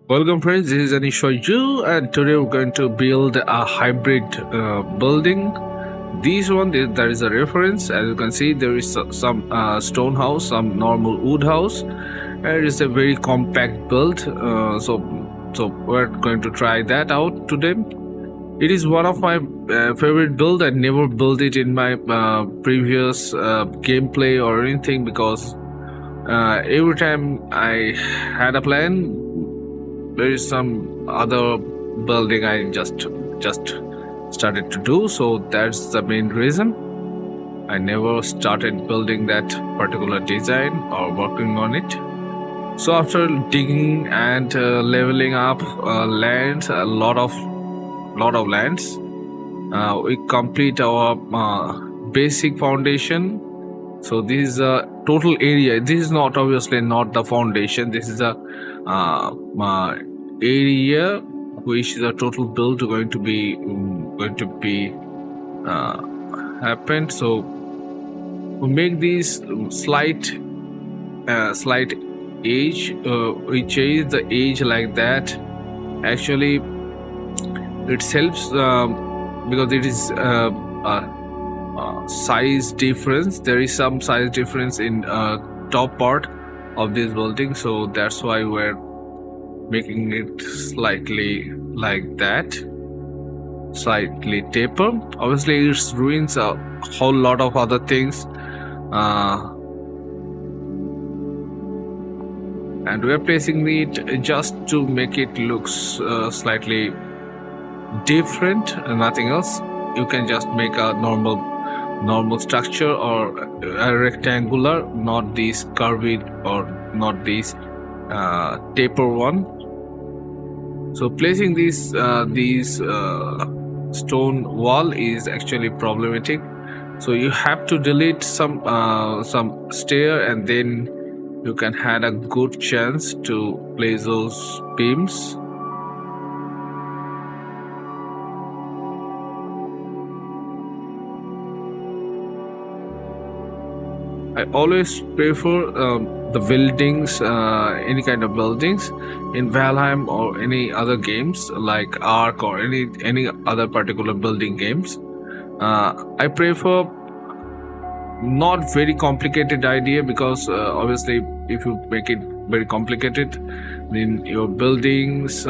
Welcome friends, this is AnishforU and today we're going to build a hybrid building. This one, there is a reference. As you can see, there is some stone house, some normal wood house. It is a very compact build. So we're going to try that out today. It is one of my favorite build. I never built it in my previous gameplay or anything because every time I had a plan, there is some other building I just started to do. So that's the main reason I never started building that particular design or working on it. So after digging and leveling up lands, a lot of lands, we complete our basic foundation. So this is a total area. This is not obviously not the foundation. This is a area which the total build going to be happened. So we make these slight edge. We change the edge like that. Actually, it helps because it is size difference. There is some size difference in top part of this building, so that's why we're making it slightly like that, slightly taper. Obviously it ruins a whole lot of other things, and we're placing it just to make it look slightly different and nothing else. You can just make a normal structure or a rectangular, not this curved or not this taper one. So placing these stone wall is actually problematic. So you have to delete some stair, and then you can have a good chance to place those beams. I always prefer the buildings, any kind of buildings in Valheim or any other games like Ark or any other particular building games. I prefer not very complicated idea, because obviously if you make it very complicated, then your buildings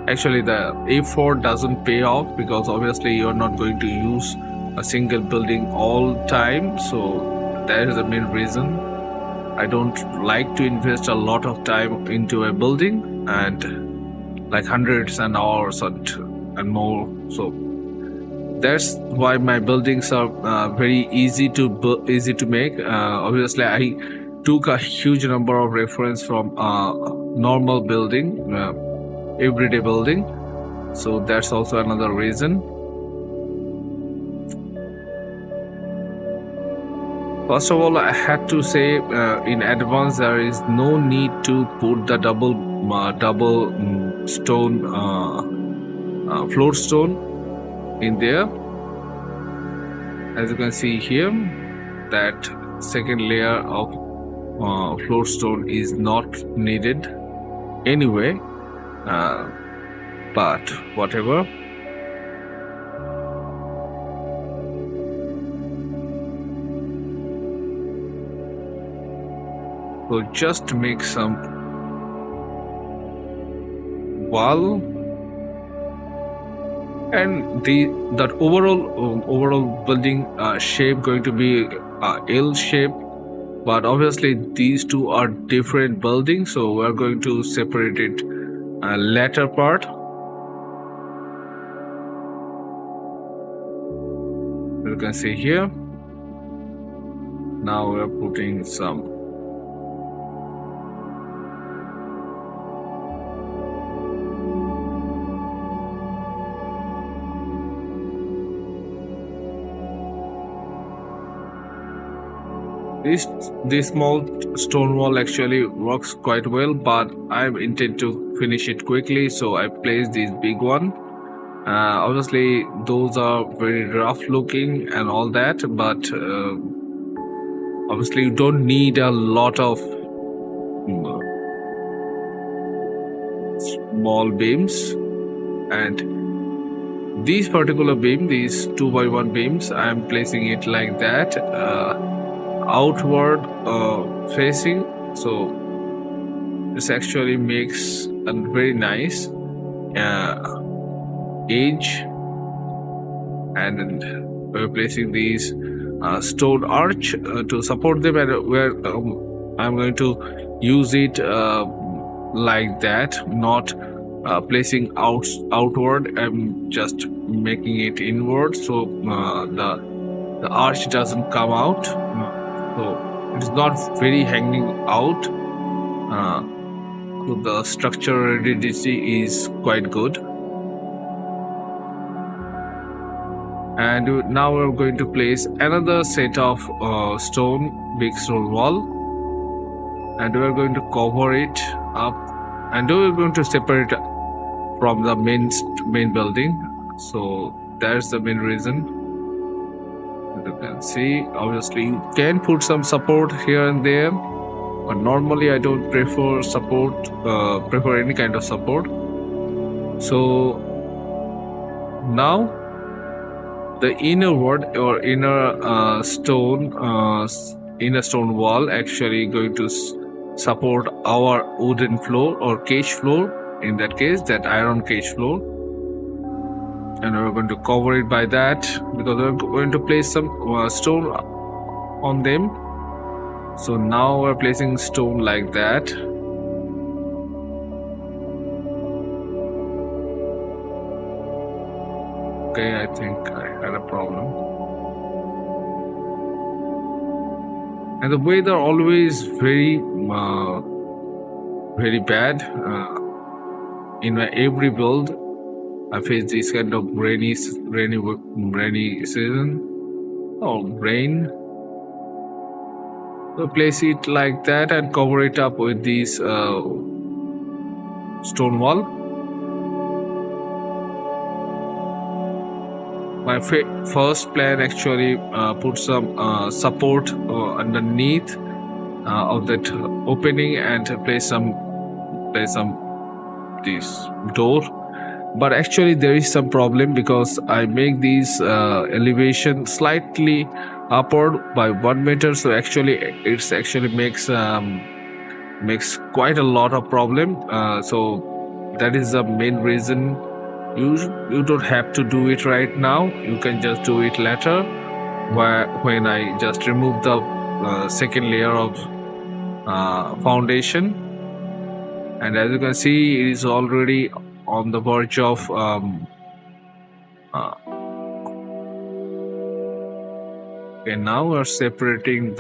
actually the effort doesn't pay off, because obviously you're not going to use a single building all time. So that is the main reason I don't like to invest a lot of time into a building, and like hundreds and hours and more. So that's why my buildings are very easy to make. Obviously I took a huge number of reference from normal building, everyday building. So that's also another reason. First of all, I had to say in advance, there is no need to put the double stone floor stone in there. As you can see here, that second layer of floor stone is not needed anyway, but whatever. So just make some wall, and that overall building shape going to be L shape. But obviously these two are different buildings, so we're going to separate it latter part. You can see here. Now we're putting some this small stone wall actually works quite well, but I intend to finish it quickly, so I place this big one, Obviously, those are very rough looking and all that, but obviously, you don't need a lot of small beams. And these particular beam, these 2x1 beams, I'm placing it like that, outward facing. So this actually makes a very nice edge. And we're placing these stone arch to support them, and I'm going to use it like that, not placing outward. I'm just making it inward, so the arch doesn't come out. So it's not very hanging out. So the structural rigidity is quite good. And now we're going to place another set of big stone wall, and we're going to cover it up, and we're going to separate from the main building. So that's the main reason. As you can see, obviously you can put some support here and there, but normally I don't prefer any kind of support. So now the inner stone wall actually going to support our wooden floor or cage floor, in that case that iron cage floor, and we're going to cover it by that because we're going to place some stone on them. So now we're placing stone like that. Okay, I think I had a problem. And the weather always very bad. In my every build, I face this kind of rainy season or rain. So place it like that and cover it up with this stone wall. My first plan actually put some support underneath of that opening and place some this door. But actually there is some problem because I make these elevation slightly upward by 1 meter. So actually it's actually makes quite a lot of problem. So that is the main reason. You don't have to do it right now. You can just do it later, when I just remove the second layer of foundation. And as you can see, it is already on the verge of okay, now we're separating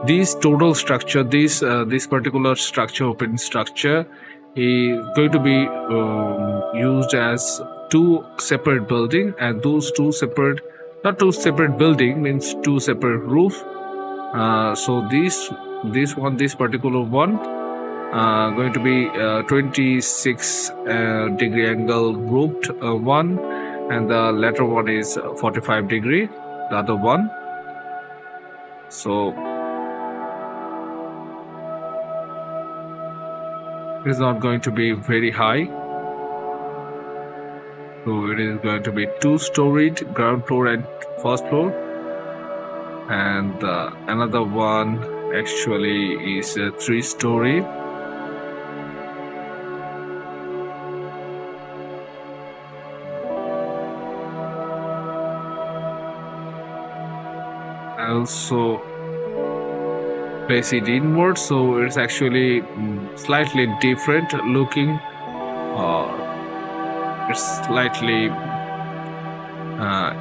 this total structure. This particular structure, open structure, is going to be used as 2 separate building, and those 2 separate, not 2 separate building, means 2 separate roof. So this particular one going to be 26 degree angle roofed one, and the latter one is 45 degree, the other one. So it is not going to be very high. So it is going to be 2-storied, ground floor and first floor, and another one actually is 3-story. Also place it inward, so it's actually slightly different looking. It's slightly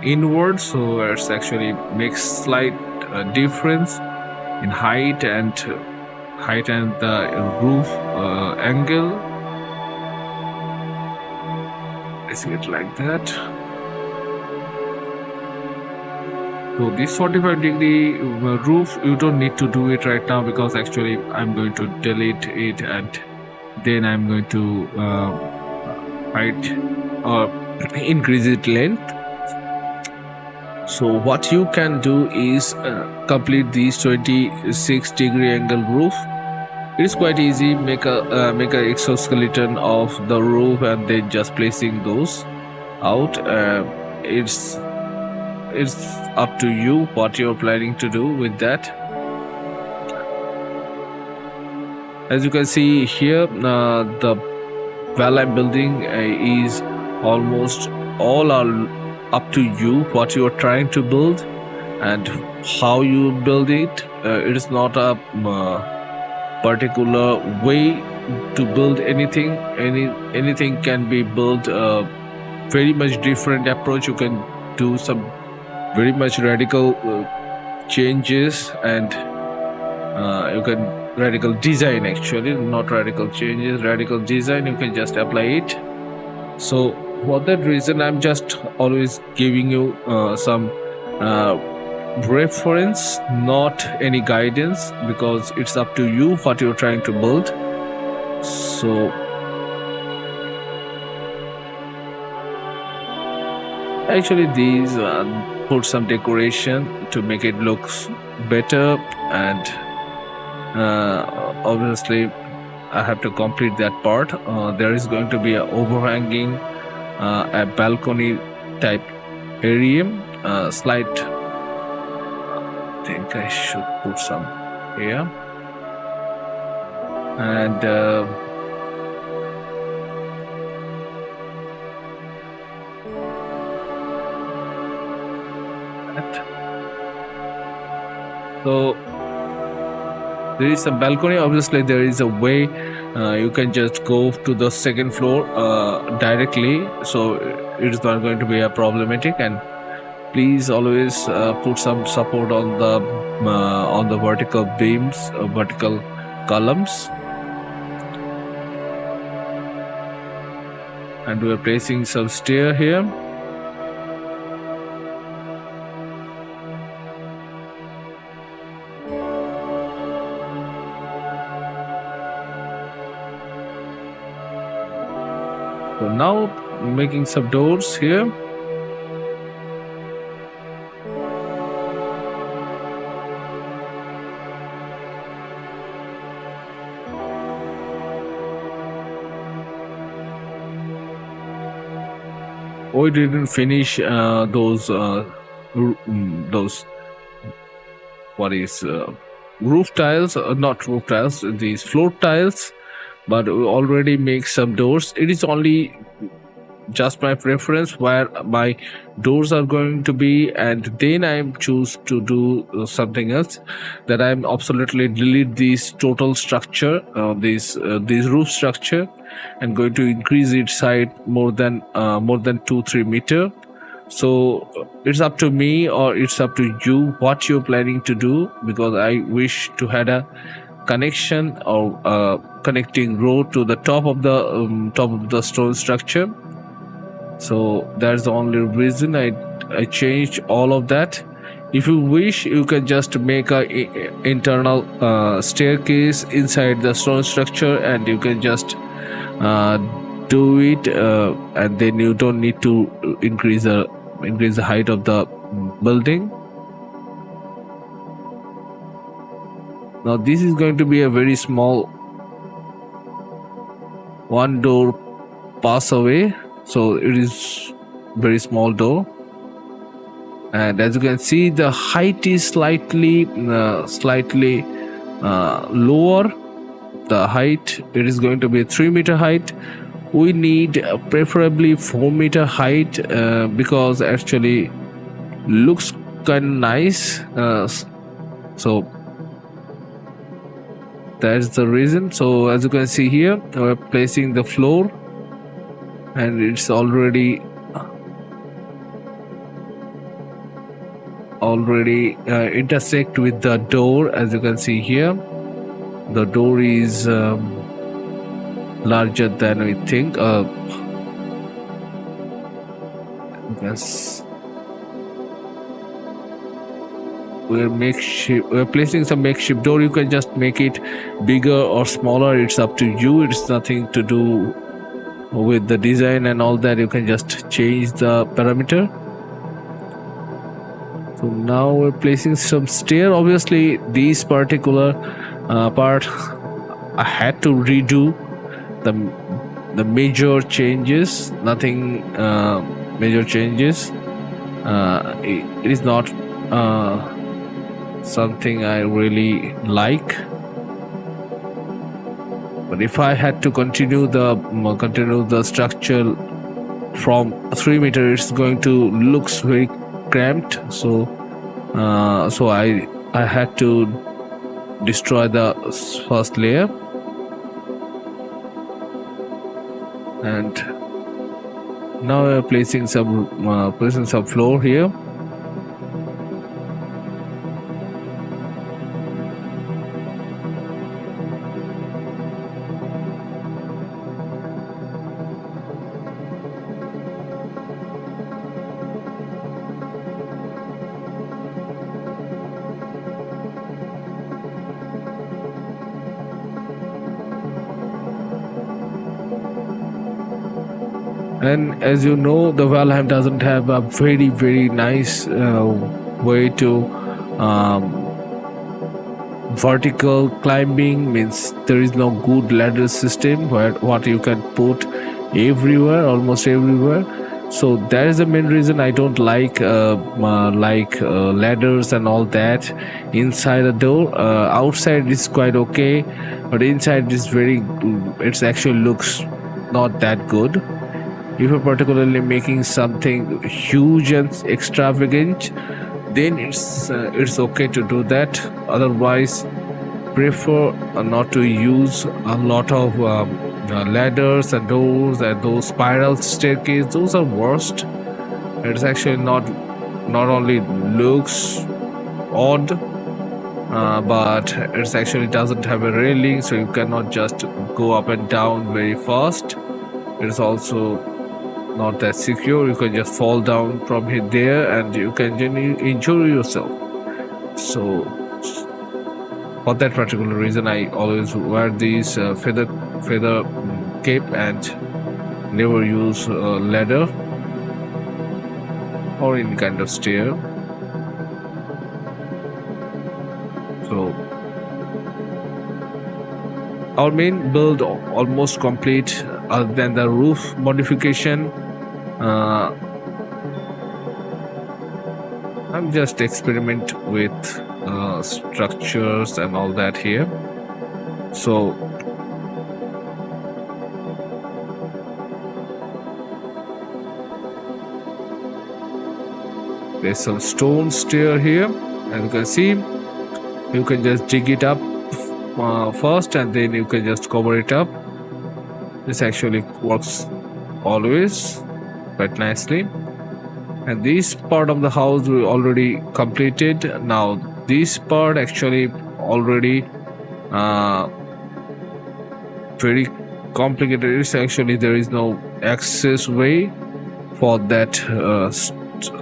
inward, so it's actually makes slight difference in height and the roof angle. Let's get it like that. So this 45 degree roof, you don't need to do it right now because actually I'm going to delete it and then I'm going to hide or increase its length. So what you can do is complete these 26-degree angle roof. It's quite easy. Make a exoskeleton of the roof and then just placing those out. It's up to you what you're planning to do with that. As you can see here, the Valheim building is almost all are up to you what you are trying to build and how you build it. It is not a particular way to build anything. Anything can be built very much different approach. You can do some very much radical changes, and you can radical design, actually not radical changes, radical design. You can just apply it. So for that reason, I'm just always giving you some reference, not any guidance, because it's up to you what you're trying to build. So actually these put some decoration to make it look better, and obviously I have to complete that part. There is going to be a overhanging a balcony type area, slight. I think I should put some here, and so there is a balcony. Obviously there is a way you can just go to the second floor directly, so it is not going to be a problematic. And please always put some support on the vertical beams, vertical columns. And we are placing some stair here. So now making some doors here. We didn't finish those what is roof tiles, not roof tiles, these floor tiles, but we already make some doors. It is only just my preference where my doors are going to be, and then I choose to do something else, that I'm absolutely delete this total structure, this roof structure, and going to increase its height more than 2-3 meter. So it's up to me, or it's up to you what you're planning to do, because I wish to had a connection or connecting road to the top of the stone structure. So that's the only reason I changed all of that. If you wish, you can just make a internal staircase inside the stone structure, and you can just do it, and then you don't need to increase the height of the building. Now this is going to be a very small one door pass away, so it is very small door. And as you can see, the height is slightly lower. The height, it is going to be 3 meter height. We need preferably 4 meter height, because actually looks kind of nice. So that's the reason. So as you can see here, we're placing the floor, and it's already intersect with the door. As you can see here, the door is larger than we think. Yes, we're placing some makeshift door. You can just make it bigger or smaller, it's up to you. It's nothing to do with the design and all that, you can just change the parameter. So now we're placing some stair. Obviously, these particular part I had to redo the the major changes. Nothing major changes. It is not something I really like. But if I had to continue the structure from 3 meters, it's going to looks very cramped. So I had to destroy the first layer, and now we're placing some floor here. And as you know, the Valheim doesn't have a very nice way to vertical climbing. Means there is no good ladder system where what you can put everywhere, almost everywhere. So that is the main reason I don't like ladders and all that inside the door. Outside is quite okay, but inside is it's actually looks not that good. If you're particularly making something huge and extravagant, then it's okay to do that. Otherwise, prefer not to use a lot of ladders and doors and those spiral staircases. Those are worst. It's actually not only looks odd, but it actually doesn't have a railing, so you cannot just go up and down very fast. It's also not that secure. You can just fall down from here there and you can injure yourself. So for that particular reason, I always wear these feather cape and never use ladder or any kind of stair. So our main build almost complete, other than the roof modification. I'm just experiment with structures and all that here. So there's some stone stair here, and you can see you can just dig it up first and then you can just cover it up. This actually works always quite nicely. And this part of the house we already completed. Now this part actually already very complicated. It's actually there is no access way for that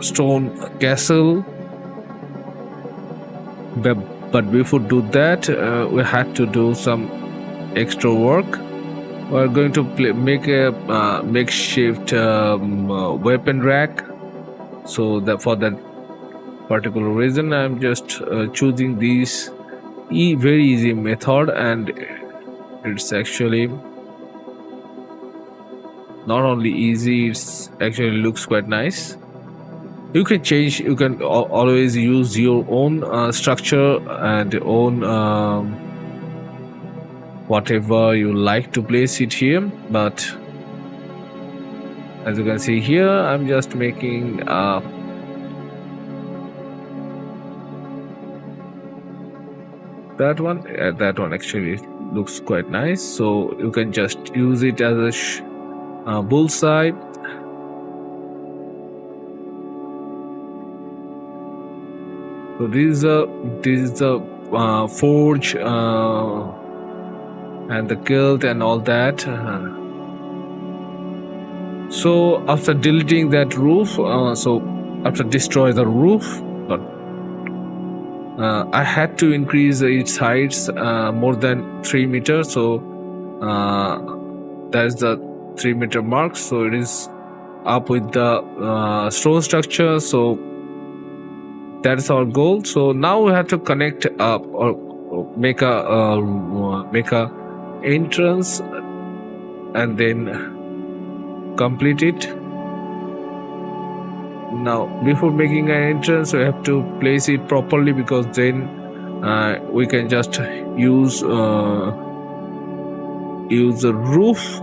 stone castle, but before do that we had to do some extra work. We're going to make a makeshift weapon rack. So that for that particular reason, I'm just choosing this very easy method, and it's actually not only easy, it's actually looks quite nice. You can change. You can always use your own structure and own whatever you like to place it here. But as you can see here, I'm just making that one. That one actually looks quite nice. So you can just use it as a bullseye. So this is the forge and the guild and all that. So after deleting that roof, so after destroy the roof, but I had to increase its heights more than 3 meters. So that's the 3-meter mark, so it is up with the stone structure. So that's our goal. So now we have to connect up or make a entrance and then complete it. Now before making an entrance we have to place it properly, because then we can just use the roof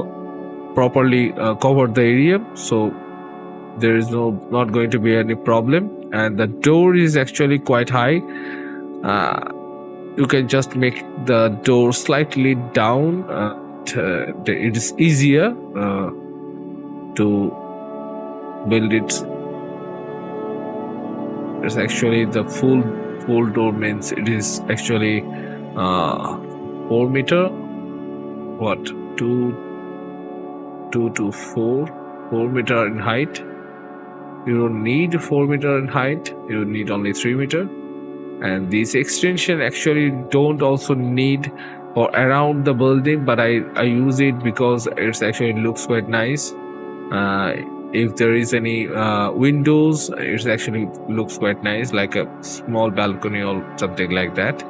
properly, cover the area, so there is not going to be any problem. And the door is actually quite high. You can just make the door slightly down. It is easier to build it. It's actually the full door means it is actually 4 meter. What 2 to 4 meter in height. You don't need 4 meter in height. You need only 3 meter. And this extension actually don't also need or around the building, but I use it because it actually looks quite nice. If there is any windows, it actually looks quite nice, like a small balcony or something like that.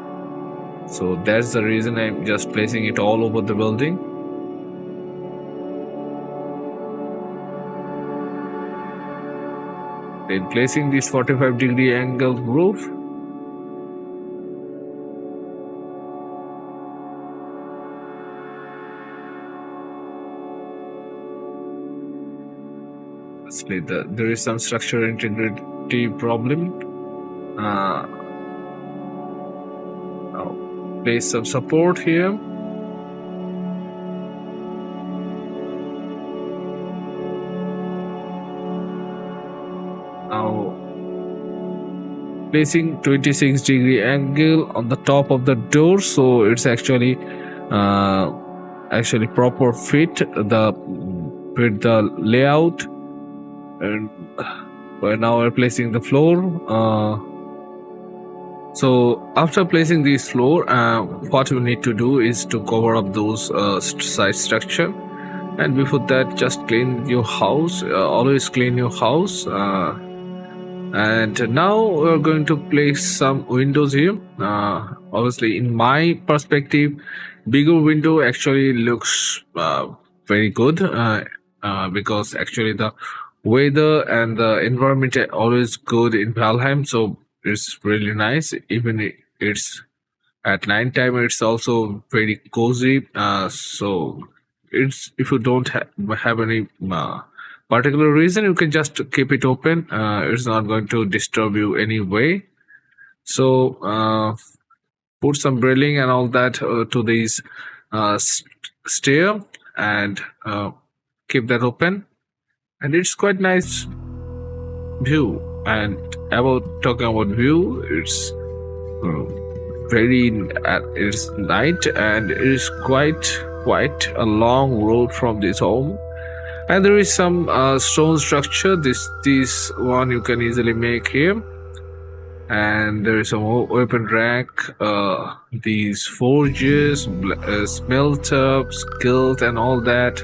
So that's the reason I'm just placing it all over the building. Then placing this 45-degree angle roof. There is some structural integrity problem. Now place some support here. Now placing 26-degree angle on the top of the door, so it's actually proper fit the layout. And now we're placing the floor. So after placing this floor, what we need to do is to cover up those side structure. And before that, just clean your house. Always clean your house. And now we're going to place some windows here. Obviously, in my perspective, bigger window actually looks very good, because actually the weather and the environment are always good in Valheim, so it's really nice. Even it's at night time, it's also very cozy. So it's, if you don't have any particular reason, you can just keep it open. It's not going to disturb you anyway. So put some railing and all that to these stair, and keep that open. And it's quite nice view. And talking about view, it's it's night, and it is quite a long road from this home. And there is some stone structure. This one you can easily make here. And there is some weapon rack, these forges, smelter, guild, and all that.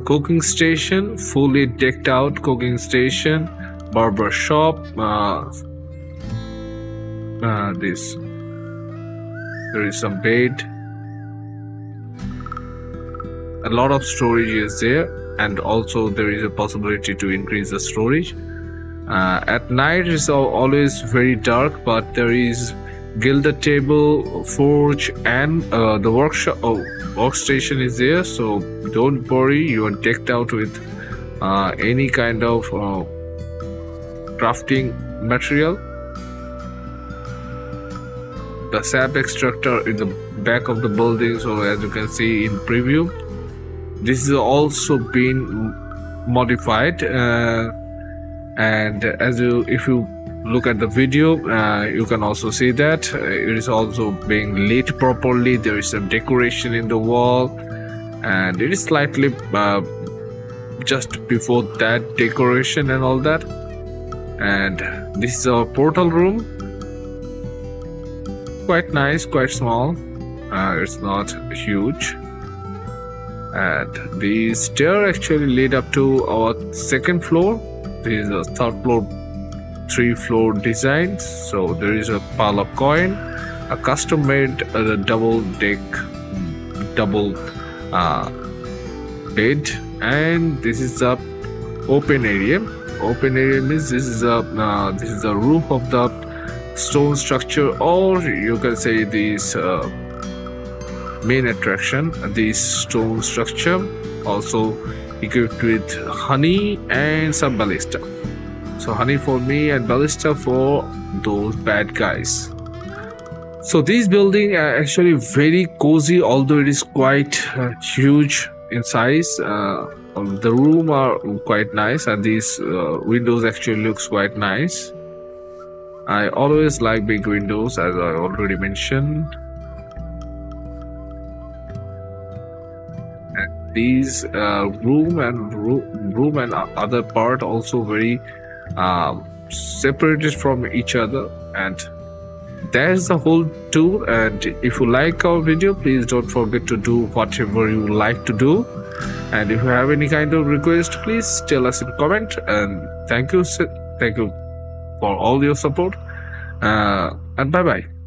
Cooking station, fully decked out cooking station, barber shop. There is some bed. A lot of storage is there, and also there is a possibility to increase the storage. At night it's always very dark, but there is gilded table, forge, and the workstation is there. So don't worry, you are decked out with any kind of crafting material. The sap extractor in the back of the building, so as you can see in preview, this is also been modified, and if you look at the video, you can also see that it is also being lit properly. There is some decoration in the wall, and it is slightly just before that decoration and all that. And this is our portal room. Quite nice, quite small. It's not huge. And the stair actually lead up to our second floor. This is a third floor, 3 floor design. So there is a pile of coin, a custom made double deck, double bed, and this is the open area. Open area means this is the roof of the stone structure, or you can say this main attraction. This stone structure also equipped with honey and some ballista. So honey for me and ballista for those bad guys. So this building actually very cozy, although it is quite huge in size. The room are quite nice, and these windows actually looks quite nice. I always like big windows, as I already mentioned. And these room and other part also very separated from each other, and that's the whole tour. And if you like our video, please don't forget to do whatever you like to do. And if you have any kind of request, please tell us in comment. And thank you for all your support. And bye bye.